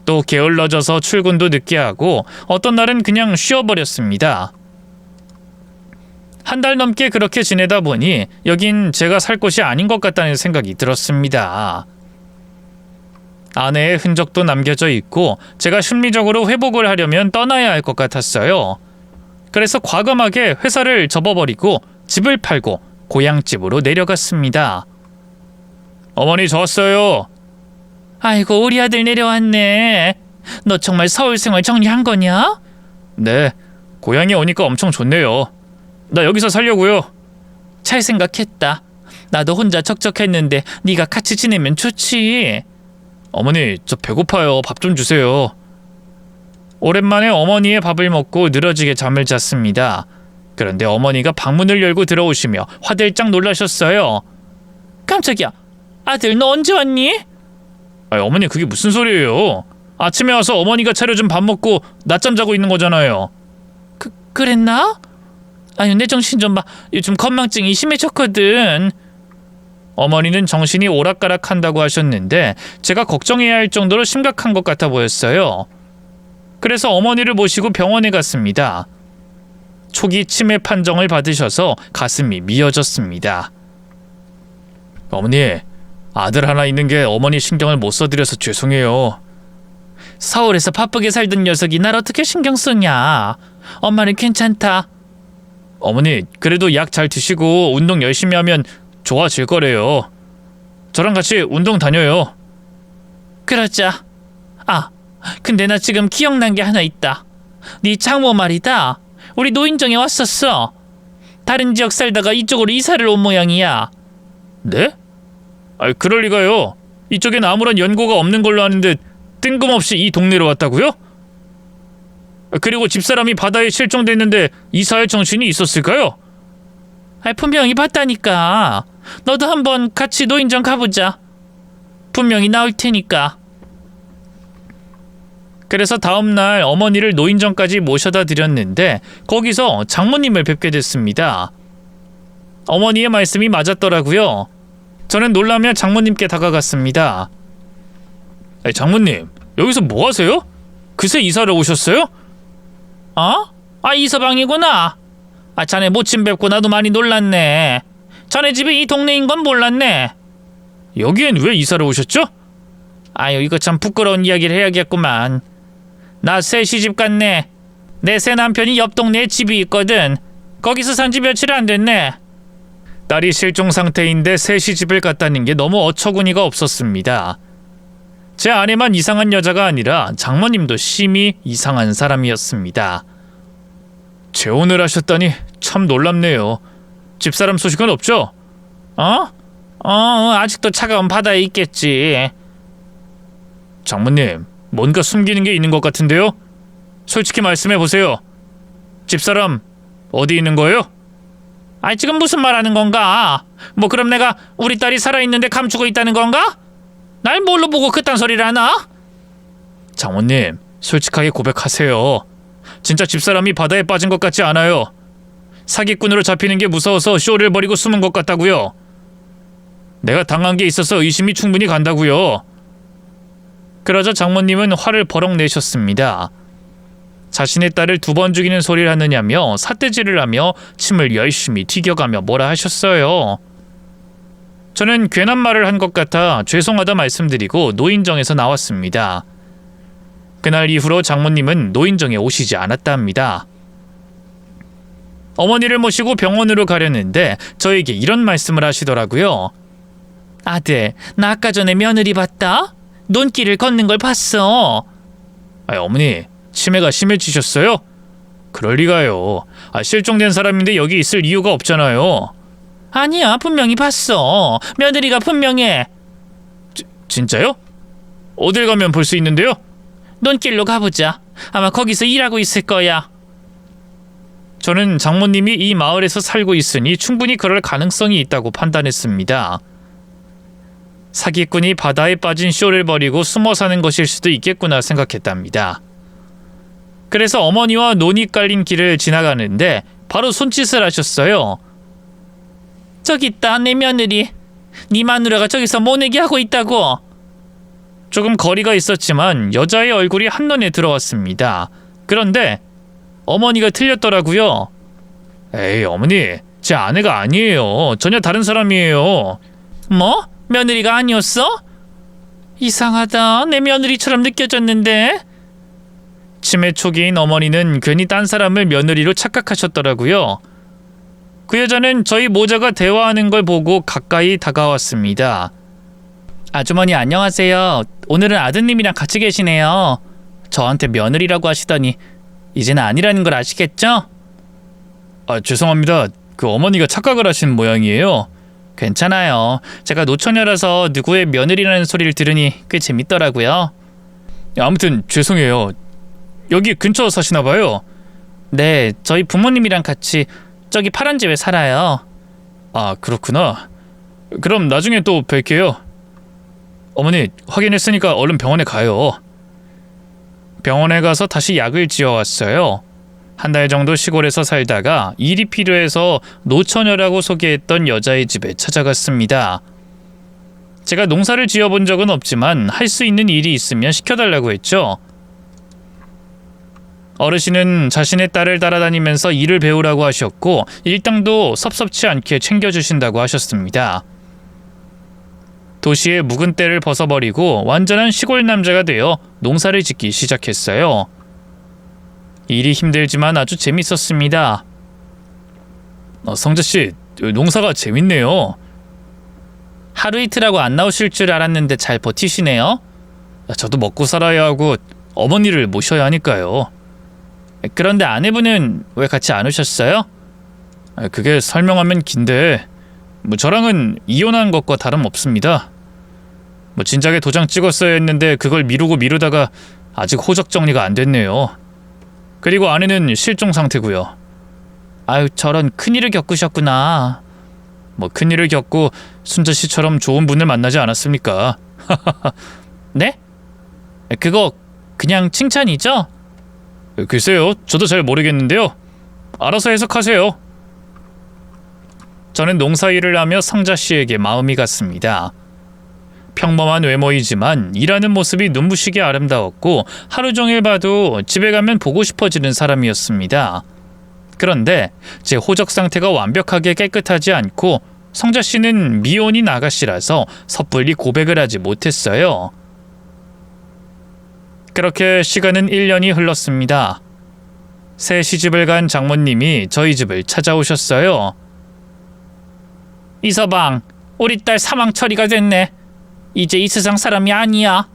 또 게을러져서 출근도 늦게 하고 어떤 날은 그냥 쉬어버렸습니다. 한 달 넘게 그렇게 지내다 보니 여긴 제가 살 곳이 아닌 것 같다는 생각이 들었습니다. 아내의 흔적도 남겨져 있고 제가 심리적으로 회복을 하려면 떠나야 할 것 같았어요. 그래서 과감하게 회사를 접어버리고 집을 팔고 고향집으로 내려갔습니다. 어머니 저 왔어요. 아이고 우리 아들 내려왔네. 너 정말 서울 생활 정리한 거냐? 네, 고향에 오니까 엄청 좋네요. 나 여기서 살려고요. 잘 생각했다. 나도 혼자 적적했는데 네가 같이 지내면 좋지. 어머니 저 배고파요. 밥 좀 주세요. 오랜만에 어머니의 밥을 먹고 늘어지게 잠을 잤습니다. 그런데 어머니가 방문을 열고 들어오시며 화들짝 놀라셨어요. 깜짝이야. 아들 너 언제 왔니? 아니, 어머니 그게 무슨 소리예요? 아침에 와서 어머니가 차려준 밥 먹고 낮잠 자고 있는 거잖아요. 그랬나? 아유 내 정신 좀 봐. 요즘 건망증이 심해졌거든. 어머니는 정신이 오락가락한다고 하셨는데 제가 걱정해야 할 정도로 심각한 것 같아 보였어요. 그래서 어머니를 모시고 병원에 갔습니다. 초기 치매 판정을 받으셔서 가슴이 미어졌습니다. 어머니, 아들 하나 있는 게 어머니 신경을 못 써드려서 죄송해요. 서울에서 바쁘게 살던 녀석이 날 어떻게 신경 쓰냐. 엄마는 괜찮다. 어머니, 그래도 약 잘 드시고 운동 열심히 하면 좋아질 거래요. 저랑 같이 운동 다녀요. 그러자. 아, 근데 나 지금 기억난 게 하나 있다. 네 장모 말이다. 우리 노인정에 왔었어. 다른 지역 살다가 이쪽으로 이사를 온 모양이야. 네? 아이, 그럴 리가요. 이쪽엔 아무런 연고가 없는 걸로 아는데 뜬금없이 이 동네로 왔다고요? 그리고 집사람이 바다에 실종됐는데 이사할 정신이 있었을까요? 분명히 봤다니까. 너도 한번 같이 노인정 가보자. 분명히 나올 테니까. 그래서 다음날 어머니를 노인정까지 모셔다 드렸는데 거기서 장모님을 뵙게 됐습니다. 어머니의 말씀이 맞았더라고요. 저는 놀라며 장모님께 다가갔습니다. 아니, 장모님, 여기서 뭐 하세요? 그새 이사를 오셨어요? 이서방이구나. 자네 모침 뵙고 나도 많이 놀랐네. 자네 집이 이 동네인 건 몰랐네. 여기엔 왜 이사를 오셨죠? 아유, 이거 참 부끄러운 이야기를 해야겠구만. 나 새 시집 갔네. 내 새 남편이 옆 동네에 집이 있거든. 거기서 산 지 며칠 안 됐네. 딸이 실종 상태인데 새 시집을 갔다는 게 너무 어처구니가 없었습니다. 제 아내만 이상한 여자가 아니라 장모님도 심히 이상한 사람이었습니다. 재혼을 하셨다니 참 놀랍네요. 집사람 소식은 없죠? 아직도 차가운 바다에 있겠지. 장모님, 뭔가 숨기는 게 있는 것 같은데요? 솔직히 말씀해 보세요. 집사람 어디 있는 거예요? 아이, 지금 무슨 말 하는 건가? 뭐 그럼 내가 우리 딸이 살아있는데 감추고 있다는 건가? 날 뭘로 보고 그딴 소리를 하나? 장모님, 솔직하게 고백하세요. 진짜 집사람이 바다에 빠진 것 같지 않아요. 사기꾼으로 잡히는 게 무서워서 쇼를 벌이고 숨은 것 같다고요. 내가 당한 게 있어서 의심이 충분히 간다고요. 그러자 장모님은 화를 버럭 내셨습니다. 자신의 딸을 2번 죽이는 소리를 하느냐며 삿대질을 하며 침을 열심히 튀겨가며 뭐라 하셨어요. 저는 괜한 말을 한 것 같아 죄송하다 말씀드리고 노인정에서 나왔습니다. 그날 이후로 장모님은 노인정에 오시지 않았다 합니다. 어머니를 모시고 병원으로 가려는데 저에게 이런 말씀을 하시더라고요. 아들, 나 아까 전에 며느리 봤다? 논길을 걷는 걸 봤어. 어머니, 치매가 심해지셨어요? 그럴 리가요. 실종된 사람인데 여기 있을 이유가 없잖아요. 아니야, 분명히 봤어. 며느리가 분명해. 진짜요? 어딜 가면 볼 수 있는데요? 논길로 가보자. 아마 거기서 일하고 있을 거야. 저는 장모님이 이 마을에서 살고 있으니 충분히 그럴 가능성이 있다고 판단했습니다. 사기꾼이 바다에 빠진 쇼를 벌이고 숨어 사는 것일 수도 있겠구나 생각했답니다. 그래서 어머니와 논이 깔린 길을 지나가는데 바로 손짓을 하셨어요. 저기 있다, 내 며느리. 네 마누라가 저기서 모내기 하고 있다고. 조금 거리가 있었지만 여자의 얼굴이 한눈에 들어왔습니다. 그런데 어머니가 틀렸더라고요. 에이, 어머니, 제 아내가 아니에요. 전혀 다른 사람이에요. 뭐? 며느리가 아니었어? 이상하다. 내 며느리처럼 느껴졌는데. 치매 초기인 어머니는 괜히 딴 사람을 며느리로 착각하셨더라고요. 그 여자는 저희 모자가 대화하는 걸 보고 가까이 다가왔습니다. 아주머니 안녕하세요. 오늘은 아드님이랑 같이 계시네요. 저한테 며느리라고 하시더니 이제는 아니라는 걸 아시겠죠? 죄송합니다. 그 어머니가 착각을 하신 모양이에요. 괜찮아요. 제가 노처녀라서 누구의 며느리라는 소리를 들으니 꽤 재밌더라고요. 아무튼 죄송해요. 여기 근처 사시나 봐요. 네, 저희 부모님이랑 같이 저기 파란 집에 살아요. 그렇구나. 그럼 나중에 또 뵐게요. 어머니, 확인했으니까 얼른 병원에 가요. 병원에 가서 다시 약을 지어왔어요. 한 달 정도 시골에서 살다가 일이 필요해서 노처녀라고 소개했던 여자의 집에 찾아갔습니다. 제가 농사를 지어본 적은 없지만 할 수 있는 일이 있으면 시켜달라고 했죠. 어르신은 자신의 딸을 따라다니면서 일을 배우라고 하셨고 일당도 섭섭치 않게 챙겨주신다고 하셨습니다. 도시의 묵은 때를 벗어버리고 완전한 시골 남자가 되어 농사를 짓기 시작했어요. 일이 힘들지만 아주 재밌었습니다. 성재씨, 농사가 재밌네요. 하루 이틀하고 안 나오실 줄 알았는데 잘 버티시네요. 저도 먹고 살아야 하고 어머니를 모셔야 하니까요. 그런데 아내분은 왜 같이 안 오셨어요? 그게 설명하면 긴데 저랑은 이혼한 것과 다름없습니다. 진작에 도장 찍었어야 했는데 그걸 미루다가 아직 호적 정리가 안 됐네요. 그리고 아내는 실종 상태고요. 아유, 저런 큰일을 겪으셨구나. 큰일을 겪고 순자 씨처럼 좋은 분을 만나지 않았습니까? 네? 그거 그냥 칭찬이죠? 글쎄요, 저도 잘 모르겠는데요. 알아서 해석하세요. 저는 농사일을 하며 성자 씨에게 마음이 갔습니다. 평범한 외모이지만 일하는 모습이 눈부시게 아름다웠고 하루 종일 봐도 집에 가면 보고 싶어지는 사람이었습니다. 그런데 제 호적 상태가 완벽하게 깨끗하지 않고 성자 씨는 미혼인 아가씨라서 섣불리 고백을 하지 못했어요. 그렇게 시간은 1년이 흘렀습니다. 새 시집을 간 장모님이 저희 집을 찾아오셨어요. 이서방, 우리 딸 사망 처리가 됐네. 이제 이 세상 사람이 아니야.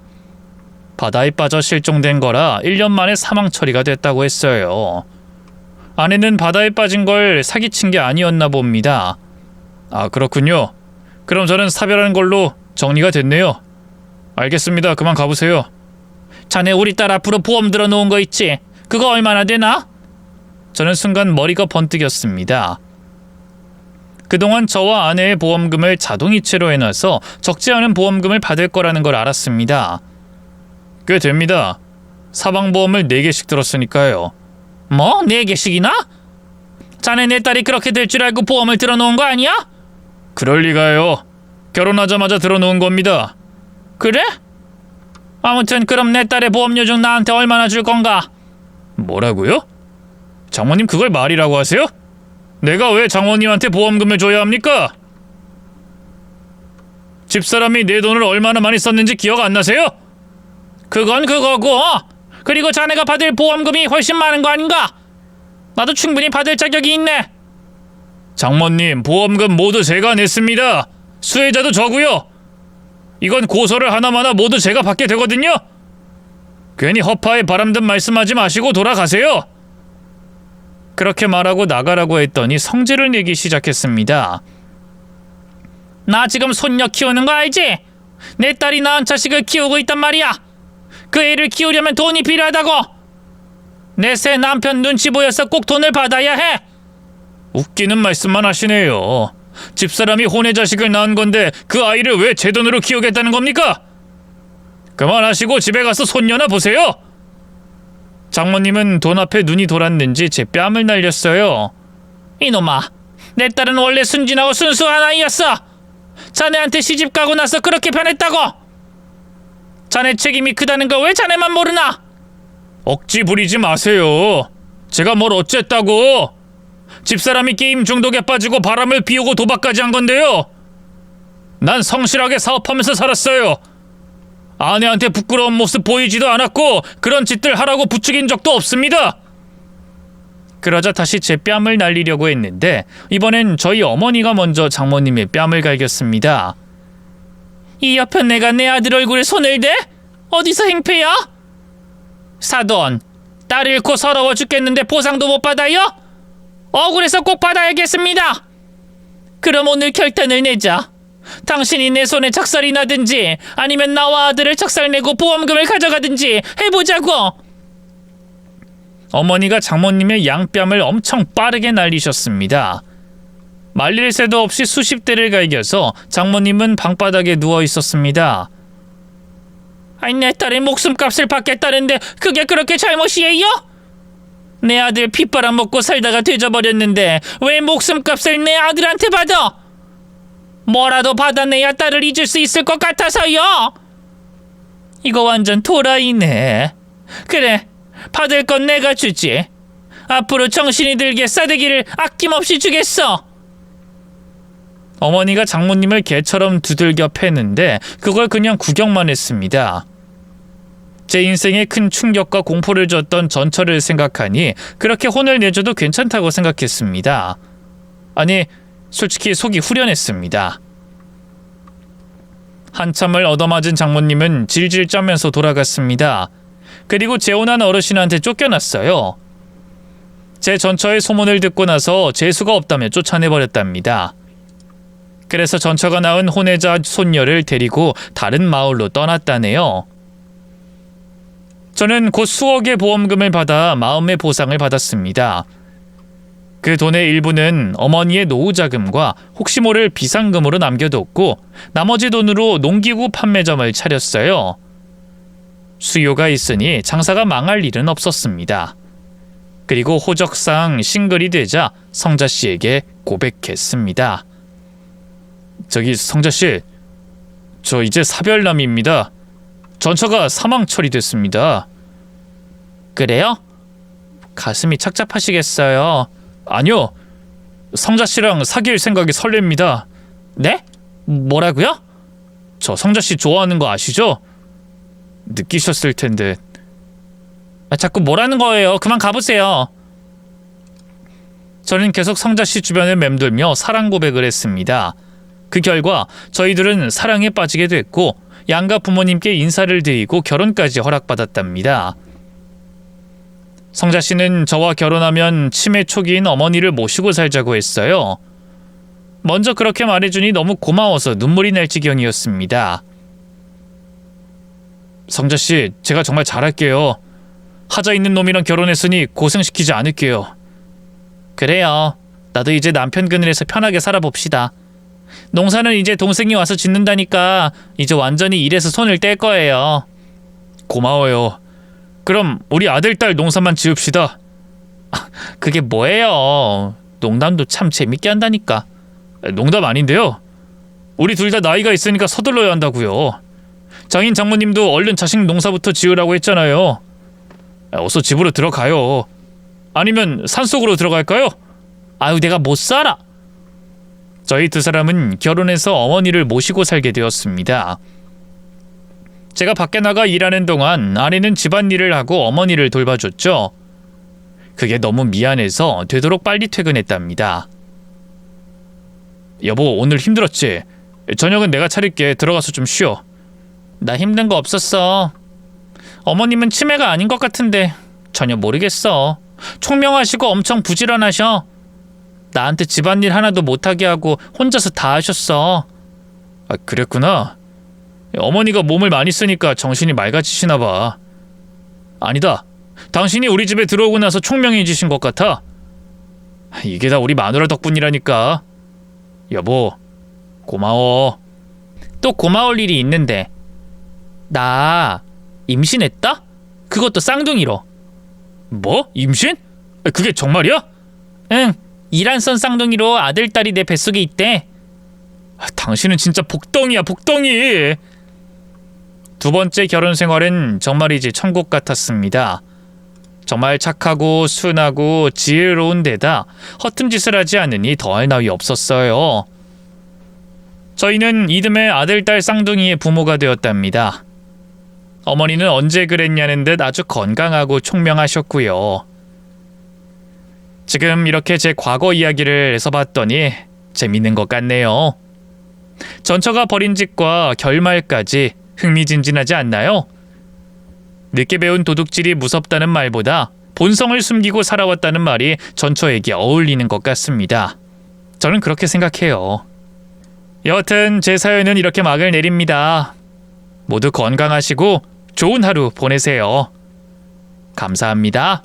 바다에 빠져 실종된 거라 1년 만에 사망 처리가 됐다고 했어요. 아내는 바다에 빠진 걸 사기친 게 아니었나 봅니다. 아, 그렇군요. 그럼 저는 사별한 걸로 정리가 됐네요. 알겠습니다. 그만 가보세요. 자네 우리 딸 앞으로 보험 들어놓은 거 있지? 그거 얼마나 되나? 저는 순간 머리가 번뜩였습니다. 그동안 저와 아내의 보험금을 자동이체로 해놔서 적지 않은 보험금을 받을 거라는 걸 알았습니다. 꽤 됩니다. 사망보험을 4개씩 들었으니까요. 뭐? 4개씩이나? 자네 내 딸이 그렇게 될 줄 알고 보험을 들어놓은 거 아니야? 그럴 리가요. 결혼하자마자 들어놓은 겁니다. 그래? 아무튼 그럼 내 딸의 보험료 중 나한테 얼마나 줄 건가? 뭐라고요? 장모님 그걸 말이라고 하세요? 내가 왜 장모님한테 보험금을 줘야 합니까? 집사람이 내 돈을 얼마나 많이 썼는지 기억 안 나세요? 그건 그거고, 그리고 자네가 받을 보험금이 훨씬 많은 거 아닌가? 나도 충분히 받을 자격이 있네. 장모님, 보험금 모두 제가 냈습니다. 수혜자도 저고요. 이건 고소를 하나마나 모두 제가 받게 되거든요. 괜히 허파에 바람든 말씀하지 마시고 돌아가세요. 그렇게 말하고 나가라고 했더니 성질을 내기 시작했습니다. 나 지금 손녀 키우는 거 알지? 내 딸이 낳은 자식을 키우고 있단 말이야. 그 애를 키우려면 돈이 필요하다고. 내 새 남편 눈치 보여서 꼭 돈을 받아야 해. 웃기는 말씀만 하시네요. 집사람이 혼의 자식을 낳은 건데 그 아이를 왜 제 돈으로 키우겠다는 겁니까? 그만하시고 집에 가서 손녀나 보세요. 장모님은 돈 앞에 눈이 돌았는지 제 뺨을 날렸어요. 이놈아, 내 딸은 원래 순진하고 순수한 아이였어. 자네한테 시집 가고 나서 그렇게 변했다고. 자네 책임이 크다는 거 왜 자네만 모르나? 억지 부리지 마세요. 제가 뭘 어쨌다고. 집사람이 게임 중독에 빠지고 바람을 피우고 도박까지 한 건데요. 난 성실하게 사업하면서 살았어요. 아내한테 부끄러운 모습 보이지도 않았고 그런 짓들 하라고 부추긴 적도 없습니다. 그러자 다시 제 뺨을 날리려고 했는데 이번엔 저희 어머니가 먼저 장모님의 뺨을 갈겼습니다. 이 옆에 내가 내 아들 얼굴에 손을 대? 어디서 행패야? 사돈, 딸 잃고 서러워 죽겠는데 보상도 못 받아요? 억울해서 꼭 받아야겠습니다. 그럼 오늘 결단을 내자. 당신이 내 손에 착살이 나든지 아니면 나와 아들을 착살내고 보험금을 가져가든지 해보자고. 어머니가 장모님의 양뺨을 엄청 빠르게 날리셨습니다. 말릴 새도 없이 수십 대를 갈겨서 장모님은 방바닥에 누워 있었습니다. 아니, 내 딸의 목숨값을 받겠다는데 그게 그렇게 잘못이에요? 내 아들 핏바람 먹고 살다가 되져버렸는데 왜 목숨값을 내 아들한테 받아? 뭐라도 받아내야 딸을 잊을 수 있을 것 같아서요. 이거 완전 도라이네. 그래, 받을 건 내가 주지. 앞으로 정신이 들게 싸대기를 아낌없이 주겠어. 어머니가 장모님을 개처럼 두들겨 패는데 그걸 그냥 구경만 했습니다. 제 인생에 큰 충격과 공포를 줬던 전철을 생각하니 그렇게 혼을 내줘도 괜찮다고 생각했습니다. 아니, 솔직히 속이 후련했습니다. 한참을 얻어맞은 장모님은 질질 짜면서 돌아갔습니다. 그리고 재혼한 어르신한테 쫓겨났어요. 제 전처의 소문을 듣고 나서 재수가 없다며 쫓아내버렸답니다. 그래서 전처가 낳은 혼외자 손녀를 데리고 다른 마을로 떠났다네요. 저는 곧 수억의 보험금을 받아 마음의 보상을 받았습니다. 그 돈의 일부는 어머니의 노후자금과 혹시 모를 비상금으로 남겨뒀고 나머지 돈으로 농기구 판매점을 차렸어요. 수요가 있으니 장사가 망할 일은 없었습니다. 그리고 호적상 싱글이 되자 성자씨에게 고백했습니다. 저기 성자씨, 저 이제 사별남입니다. 전처가 사망 처리됐습니다. 그래요? 가슴이 착잡하시겠어요. 아니요, 성자씨랑 사귈 생각이 설렙니다. 네? 뭐라고요? 저 성자씨 좋아하는 거 아시죠? 느끼셨을 텐데. 자꾸 뭐라는 거예요? 그만 가보세요. 저는 계속 성자씨 주변을 맴돌며 사랑 고백을 했습니다. 그 결과 저희들은 사랑에 빠지게 됐고 양가 부모님께 인사를 드리고 결혼까지 허락받았답니다. 성자씨는 저와 결혼하면 치매 초기인 어머니를 모시고 살자고 했어요. 먼저 그렇게 말해주니 너무 고마워서 눈물이 날 지경이었습니다. 성자씨, 제가 정말 잘할게요. 하자 있는 놈이랑 결혼했으니 고생시키지 않을게요. 그래요. 나도 이제 남편 그늘에서 편하게 살아봅시다. 농사는 이제 동생이 와서 짓는다니까 이제 완전히 일에서 손을 뗄 거예요. 고마워요. 그럼 우리 아들, 딸 농사만 지읍시다. 그게 뭐예요? 농담도 참 재밌게 한다니까. 농담 아닌데요. 우리 둘 다 나이가 있으니까 서둘러야 한다고요. 장인 장모님도 얼른 자식 농사부터 지으라고 했잖아요. 어서 집으로 들어가요. 아니면 산속으로 들어갈까요? 아유, 내가 못 살아. 저희 두 사람은 결혼해서 어머니를 모시고 살게 되었습니다. 제가 밖에 나가 일하는 동안 아내는 집안일을 하고 어머니를 돌봐줬죠. 그게 너무 미안해서 되도록 빨리 퇴근했답니다. 여보, 오늘 힘들었지? 저녁은 내가 차릴게. 들어가서 좀 쉬어. 나 힘든 거 없었어. 어머님은 치매가 아닌 것 같은데 전혀 모르겠어. 총명하시고 엄청 부지런하셔. 나한테 집안일 하나도 못하게 하고 혼자서 다 하셨어. 아, 그랬구나. 어머니가 몸을 많이 쓰니까 정신이 맑아지시나 봐. 아니다. 당신이 우리 집에 들어오고 나서 총명해지신 것 같아. 이게 다 우리 마누라 덕분이라니까. 여보, 고마워. 또 고마울 일이 있는데. 나 임신했다? 그것도 쌍둥이로. 뭐? 임신? 그게 정말이야? 응. 이란선 쌍둥이로 아들, 딸이 내 뱃속에 있대. 당신은 진짜 복덩이야, 복덩이. 두 번째 결혼 생활은 정말이지 천국 같았습니다. 정말 착하고 순하고 지혜로운 데다 허튼 짓을 하지 않으니 더할 나위 없었어요. 저희는 이듬해 아들, 딸 쌍둥이의 부모가 되었답니다. 어머니는 언제 그랬냐는 듯 아주 건강하고 총명하셨고요. 지금 이렇게 제 과거 이야기를 해서봤더니 재밌는 것 같네요. 전처가 벌인 짓과 결말까지 흥미진진하지 않나요? 늦게 배운 도둑질이 무섭다는 말보다 본성을 숨기고 살아왔다는 말이 전처에게 어울리는 것 같습니다. 저는 그렇게 생각해요. 여하튼 제 사연은 이렇게 막을 내립니다. 모두 건강하시고 좋은 하루 보내세요. 감사합니다.